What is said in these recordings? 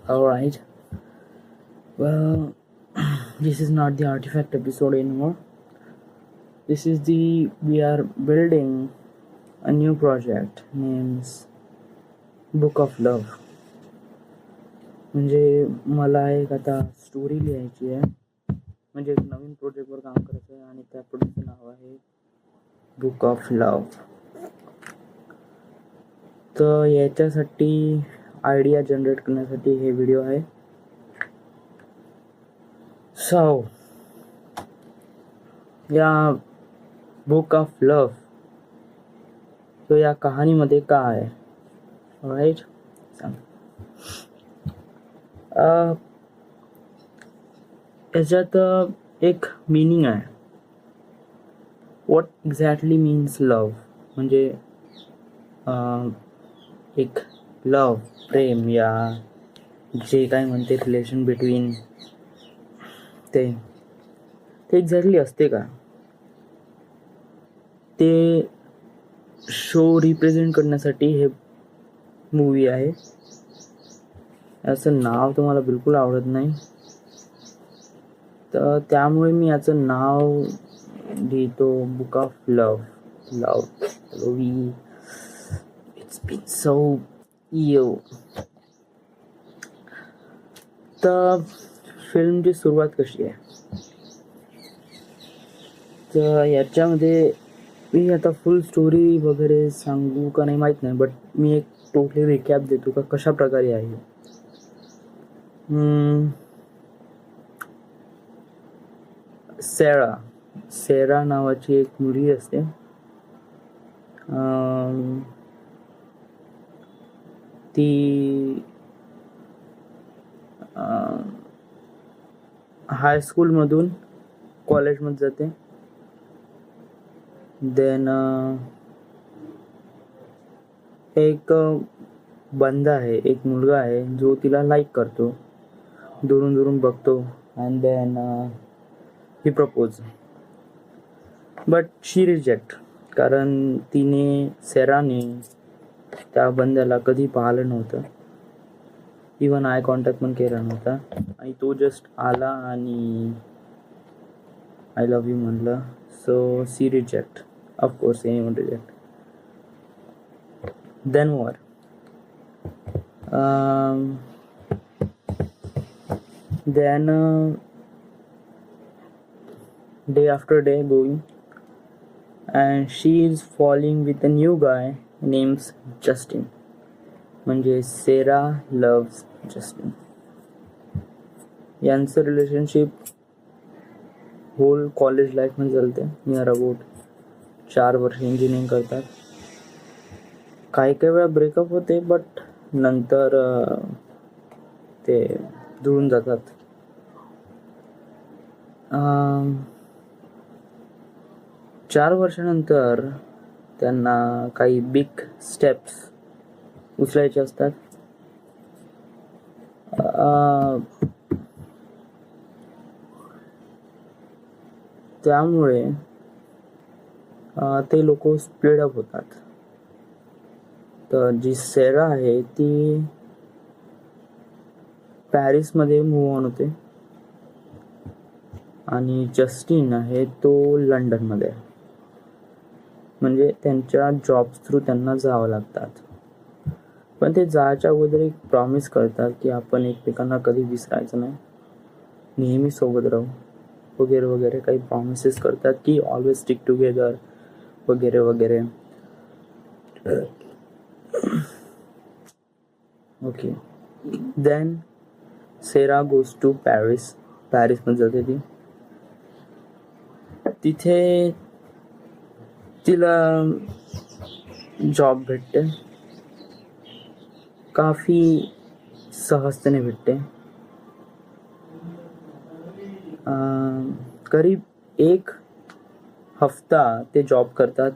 Alright. Well, this is not the artifact episode anymore. This is we are building a new project named Book of Love. म्हणजे मला एक आता story लिहायची आहे, म्हणजे एक नवीन प्रोजेक्टवर काम करायचं आहे आणि त्या प्रोजेक्टचं नाव आहे बुक ऑफ लव्ह. तर याच्यासाठी आयडिया जनरेट करण्यासाठी हे व्हिडिओ आहे. सो या बुक ऑफ लव्ह, तो या कहाणीमध्ये काय आहे, राईट? याच्यात एक मीनिंग आहे. व्हॉट एक्झॅक्टली मीन्स लव्ह, म्हणजे एक लव्ह, प्रेम, या जे काय म्हणते रिलेशन बिटवीन, ते एक्झॅक्टली असते का, ते शो रिप्रेझेंट करण्यासाठी हे मूवी आहे. याचं नाव तुम्हाला बिलकुल आवडत नाही, तर त्यामुळे मी याचं नाव लिहितो book of love. Love, it's been so इव. तर फिल्मची सुरुवात कशी आहे, तर याच्यामध्ये मी आता फुल स्टोरी वगैरे सांगू का नाही माहीत नाही, बट मी एक टोटली रिकॅप देतो का कशा प्रकारे आहे. सेरा नावाची एक मुलगी असते. ती हायस्कूलमधून कॉलेजमध्ये जाते. देन एक बंदा आहे, एक मुलगा आहे जो तिला लाईक करतो, दुरून बघतो, and then he propose. But she reject, कारण सेराने त्या बंद्याला कधी पाहिलं नव्हतं, इवन आय कॉन्टॅक्ट पण केला नव्हता, आणि तो जस्ट आला आणि आय लव्ह यू म्हणलं. So she reject, of course anyone reject. Then what? Then day after day going, and she is falling with a new guy named Justin. म्हणजे सेरा loves Justin. यांचं रिलेशनशिप होल कॉलेज लाईफ मध्ये चालते. Near about 4 वर्ष engineering करतात. काही वेळा breakup होते, but नंतर ते जुळून जातात. 4 वर्षानंतर त्यांना काही बिग स्टेप्स उचलायचे असतात. त्यामुळे ते लोक स्प्लिट अप होतात. तर जी सेरा आहे ती पॅरिसमध्ये मूव्ह ऑन होते, आणि जस्टिन आहे तो लंडनमध्ये. म्हणजे त्यांच्या जॉब थ्रू त्यांना जावं लागतात. पण ते जायच्या अगोदर एक प्रॉमिस करतात की आपण एकमेकांना कधी विसरायचं नाही, नेहमी सोबत राहू, वगैरे वगैरे. काही प्रॉमिसेस करतात की ऑलवेज स्टिक टुगेदर, वगैरे वगैरे. Okay. Then Sera goes to पॅरिसमध्ये जाते ती. तिथे तिला जॉब भेटते, काफी सहजतेने भेटते. करीब 1 हफ्ता ते जॉब करतात.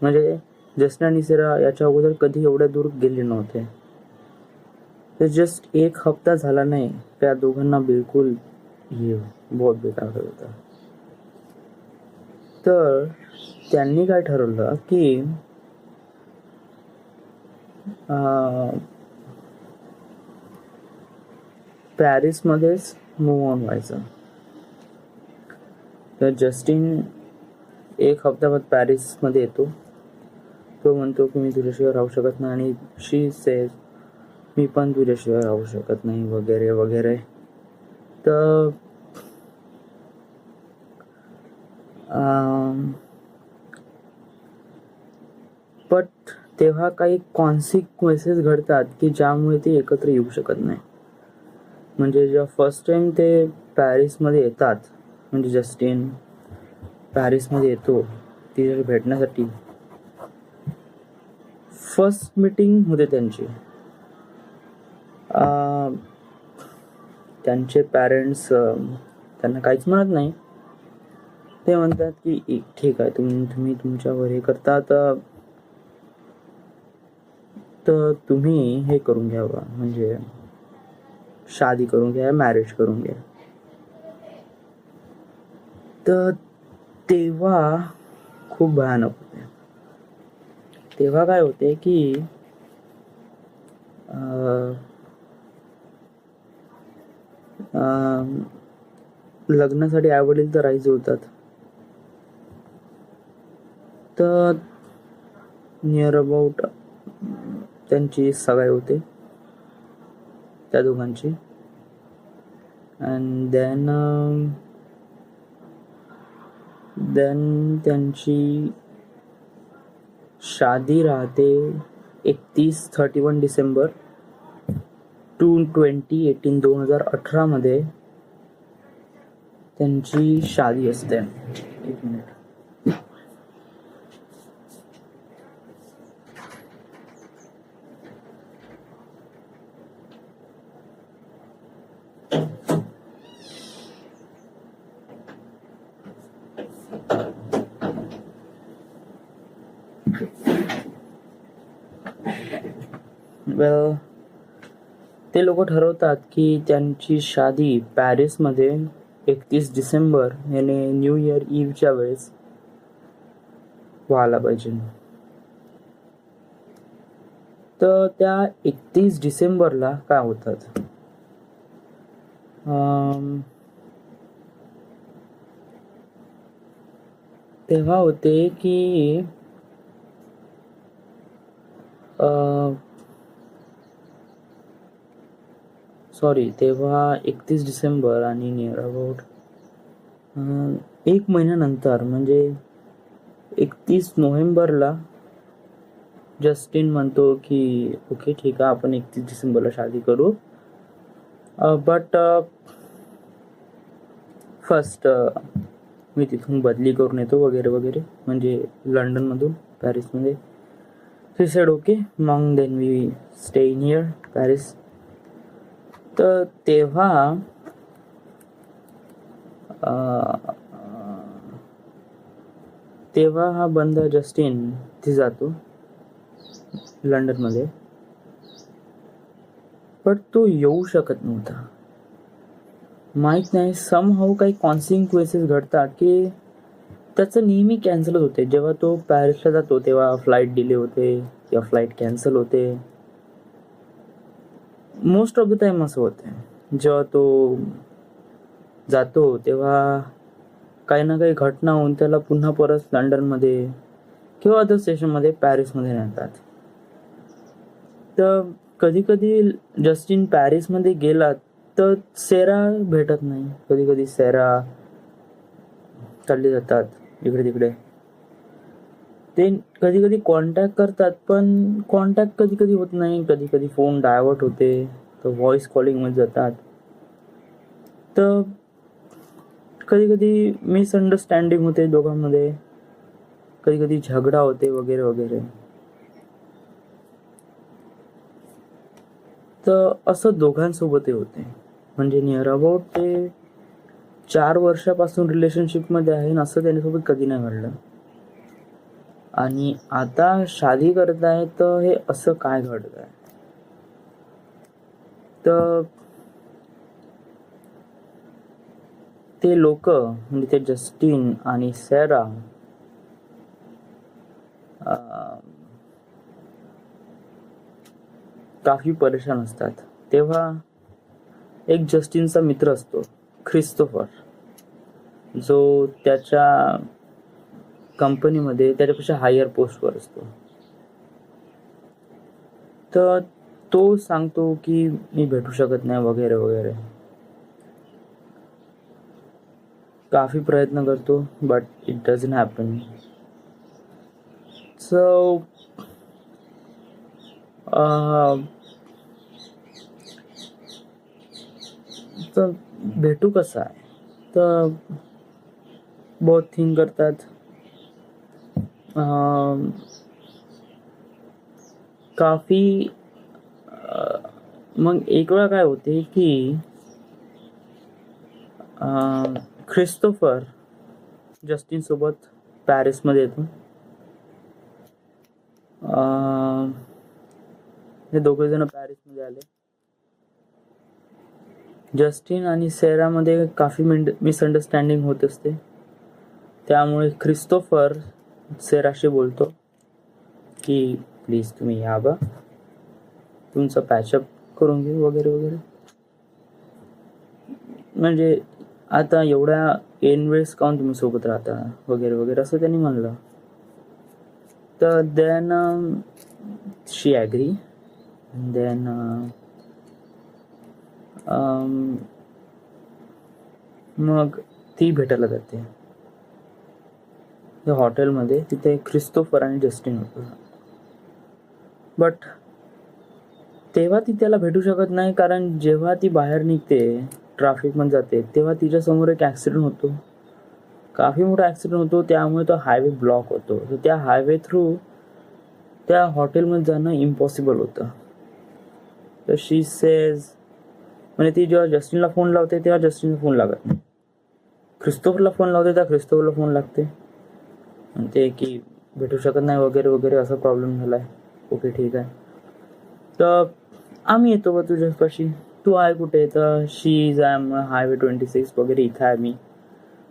म्हणजे जस्टिन आणि सेरा याच्या अगोदर कधी एवढ्या दूर गेले नव्हते. ते जस्ट 1 हफ्ता झाला नाही, त्या दोघांना बिलकुल बहुत बेकार होता. तर त्यांनी काय ठरवलं की पॅरिसमध्येच मूव ऑन व्हायचं. तर जस्टिन एक हफ्त्यावर पॅरिसमध्ये येतो. तो म्हणतो की मी तुझ्याशिवाय राहू शकत नाही, आणि शी सेज मी पण तुझ्याशिवाय राहू शकत नाही वगैरे वगैरे. तर बट तेव्हा काही कॉन्सिक्वेन्सेस घडतात की ज्यामुळे ते एकत्र येऊ शकत नाही. म्हणजे जेव्हा फर्स्ट टाइम ते पॅरिसमध्ये येतात, म्हणजे जस्टिन पॅरिसमध्ये येतो तिला भेटण्यासाठी, फर्स्ट मीटिंग होते त्यांची. त्यांचे पॅरेंट्स त्यांना काहीच म्हणत नाही. ते म्हणतात की ठीक आहे, तुम्ही तुमच्यावर हे करता, तर तुम्ही हे करून घ्यावं, म्हणजे शादी करून घ्या, मॅरेज करून घ्या. तर तेव्हा खूप भयानक होते. तेव्हा काय होते की लग्नासाठी आईवडील तर राहायचे होतात. तर नियर अबाउट त्यांची सगाई होते त्या दोघांची. अँड देन त्यांची शादी राहते 31 डिसेंबर 2018 मध्ये त्यांची शादी असते. एक मिनिट. ते लोक ठरवतात की त्यांची शादी पॅरिसमध्ये 31 डिसेंबर याने न्यू इयर इव्हच्या वेळेस व्हायला पाहिजे. तर त्या 31 डिसेंबरला काय होतात, तेव्हा होते की तेव्हा 31 डिसेंबर आणि नियर अबाउट एक महिन्यानंतर, म्हणजे 31 नोव्हेंबरला जस्टिन म्हणतो की ओके ठीक आहे, आपण 31 डिसेंबरला शादी करू. बट फर्स्ट मी तिथून बदली करून येतो वगैरे वगैरे, म्हणजे लंडनमधून पॅरिसमध्ये. शी सेड ओके, मग then we stay in here Paris. तर तेव्हा हा बंदा जस्टिन तिथे जातो लंडनमध्ये, पण तो येऊ शकत नव्हता. माहीत नाही, समहाऊ काही कॉन्सिक्वेन्सेस घडतात की त्याचं नेहमी कॅन्सल होते. जेव्हा तो पॅरिसला जातो तेव्हा फ्लाईट डिले होते किंवा फ्लाईट कॅन्सल होते. मोस्ट ऑफ द टाइम असं होते. जेव्हा तो जातो तेव्हा काही ना काही घटना होऊन त्याला पुन्हा परत लंडनमध्ये किंवा अदर स्टेशनमध्ये पॅरिसमध्ये नेतात. तर कधी कधी जस्टिन पॅरिसमध्ये गेला तर सेरा भेटत नाही. कधी कधी सेरा चालले जातात इकडे तिकडे. ते कधी कधी कॉन्टॅक्ट करतात, पण कॉन्टॅक्ट कधी कधी होत नाही. कधी कधी फोन डायव्हर्ट होते, तर व्हॉइस कॉलिंगमध्ये जातात. तर कधी कधी मिसअंडरस्टँडिंग होते दोघांमध्ये, कधी कधी झगडा होते वगैरे वगैरे. तर असं दोघांसोबतही होते. म्हणजे नियर अबाउट ते 4 वर्षापासून रिलेशनशिपमध्ये आहे, असं त्यांच्यासोबत कधी नाही घडलं. आणि आता शादी करताय तर हे असं काय घडत आहे. तर ते लोक, म्हणजे ते जस्टिन आणि सेरा काफी परेशान असतात. तेव्हा एक जस्टिनचा मित्र असतो ख्रिस्तोफर, जो त्याच्या कंपनीमध्ये त्याच्यापेक्षा हायर पोस्टवर असतो. तर तो सांगतो की मी भेटू शकत नाही वगैरे वगैरे. काफी प्रयत्न करतो but it doesn't happen. So तर भेटू कसा आहे, तर बहुत थिंक करतात. काफी मग एक वेळा काय होते की ख्रिस्तोफर जस्टिन सोबत पॅरिसमध्ये येतो. हे दोघे जण पॅरिसमध्ये आले. जस्टिन आणि सेरामध्ये काफी मिसअंडरस्टँडिंग होत असते. त्यामुळे ख्रिस्तोफर सेराशी बोलतो की प्लीज तुम्ही या बा, तुमचं पॅचअप करून घेऊ वगैरे वगैरे. म्हणजे आता एवढ्या ऐन वेळेस काऊन तुम्ही सोबत राहता वगैरे वगैरे असं त्यांनी म्हणलं. तर देन शी ॲग्री. देन मग ती भेटायला जाते हॉटेलमध्ये. तिथे ख्रिस्तोफर आणि जस्टिन होतं. बट तेव्हा ती त्याला भेटू शकत नाही, कारण जेव्हा ती बाहेर निघते ट्रॅफिकमध्ये जाते तेव्हा तिच्यासमोर एक ॲक्सिडेंट होतो. काफी मोठा ॲक्सिडेंट होतो. त्यामुळे तो हायवे ब्लॉक होतो. तर त्या हायवे थ्रू त्या हॉटेलमध्ये जाणं इम्पॉसिबल होतं. तर शी सेज, म्हणजे ती जेव्हा जस्टिनला फोन लावते तेव्हा जस्टिनला फोन लागत नाही. ख्रिस्तोफरला फोन लावते त्या ख्रिस्तोफरला फोन लागते. म्हणते की भेटू शकत नाही वगैरे वगैरे, असा प्रॉब्लेम झाला आहे. ओके ठीक आहे, तर आम्ही येतो बा तुझ्यापाशी, तू आहे कुठे? तर शी इज एम हायवे 26 वगैरे, इथं आहे मी.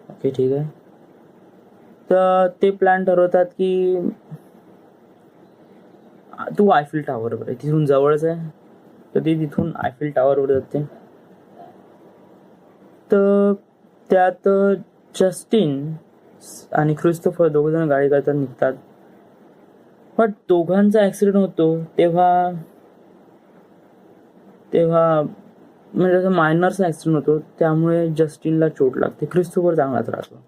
ओके ठीक आहे. तर ते प्लॅन ठरवतात की तू आयफिल टावरवर आहे, तिथून जवळच आहे. तर ती तिथून आयफिल टावरवर जाते. तर त्यात जस्टिन आणि ख्रिस्तोफर दोघ जण गाडी करतात निघतात. बट दोघांचा ॲक्सिडेंट होतो तेव्हा म्हणजे असं मायनरचा ॲक्सिडेंट होतो. त्यामुळे जस्टिनला चोट लागते. ख्रिस्तोफर चांगलाच राहतो.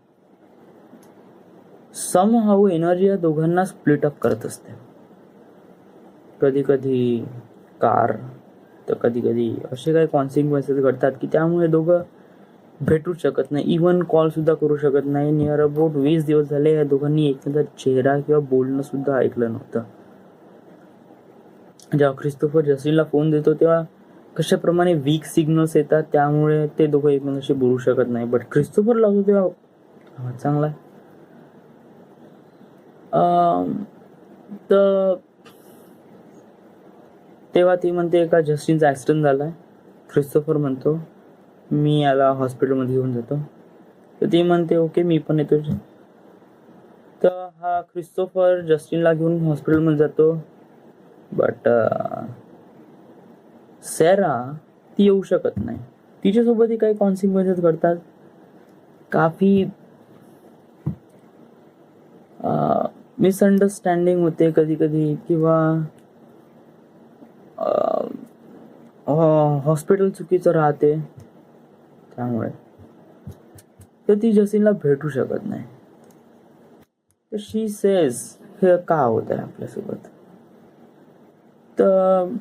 समहाऊ एनर्जी या दोघांना स्प्लिट अप करत असते. कधी कधी कार, तर कधी कधी असे काही कॉन्सिक्वेन्सेस घडतात की त्यामुळे दोघं भेटू शकत नाही. इवन कॉल सुद्धा करू शकत नाही. नियर अबाउट 20 दिवस झाले या दोघांनी एकमेकांचा चेहरा किंवा बोलणं सुद्धा ऐकलं नव्हतं. जेव्हा ख्रिस्तोफर जस्टिनला फोन देतो तेव्हा कशाप्रमाणे वीक सिग्नल्स येतात, त्यामुळे ते दोघं एकमेकांशी बोलू शकत नाही. बट ख्रिस्तोफर लावतो तेव्हा चांगला. तर तेव्हा ती म्हणते का जस्टिनचा ॲक्सिडेंट झालाय. ख्रिस्तोफर म्हणतो मी याला हॉस्पिटलमध्ये घेऊन जातो. तर ती म्हणते ओके मी पण येतो. तर हा ख्रिस्तोफर जस्टिनला घेऊन हॉस्पिटलमध्ये जातो. बट सेरा ती येऊ शकत नाही. तिच्यासोबतही काही कॉन्सिक्वेन्सेस घडतात. काफी मिसअंडरस्टँडिंग होते कधी कधी, किंवा हॉस्पिटल चुकीचं राहते त्यामुळे. तर ती जस्टिनला भेटू शकत नाही. तर शी सेज हे का होत आहे आपल्यासोबत. तर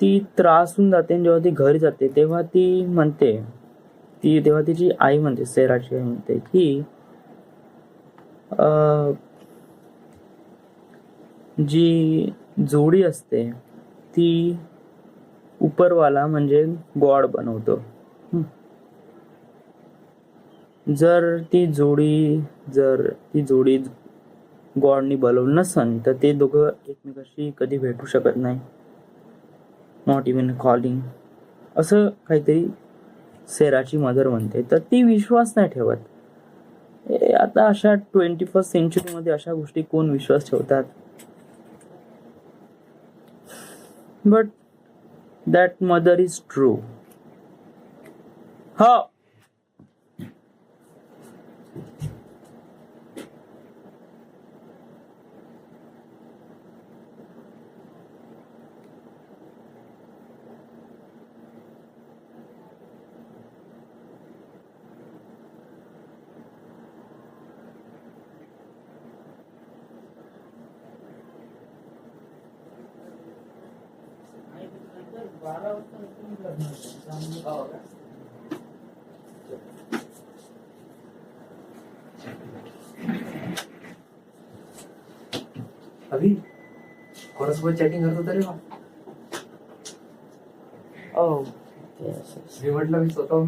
ती त्रास होऊन जाते. जेव्हा ती घरी जाते तेव्हा ती म्हणते, तेव्हा तिची आई म्हणते, सेराची आई म्हणते की जी जोडी असते ती उपरवाला म्हणजे गॉड बनवतो. जर ती जोडी गॉडनी बनवलं नसन तर ते दोघं एकमेकाशी कधी भेटू शकत नाही. नॉट इवन कॉलिंग, असं काहीतरी सेराची मदर म्हणते. तर ती विश्वास नाही ठेवत. आता अशा 21st सेंचुरीमध्ये अशा गोष्टी कोण विश्वास ठेवतात. But that mother is true. हो. अभी कोणासोबत चॅटिंग करत होता रे बा? Oh, मी म्हटलं मी स्वतःहून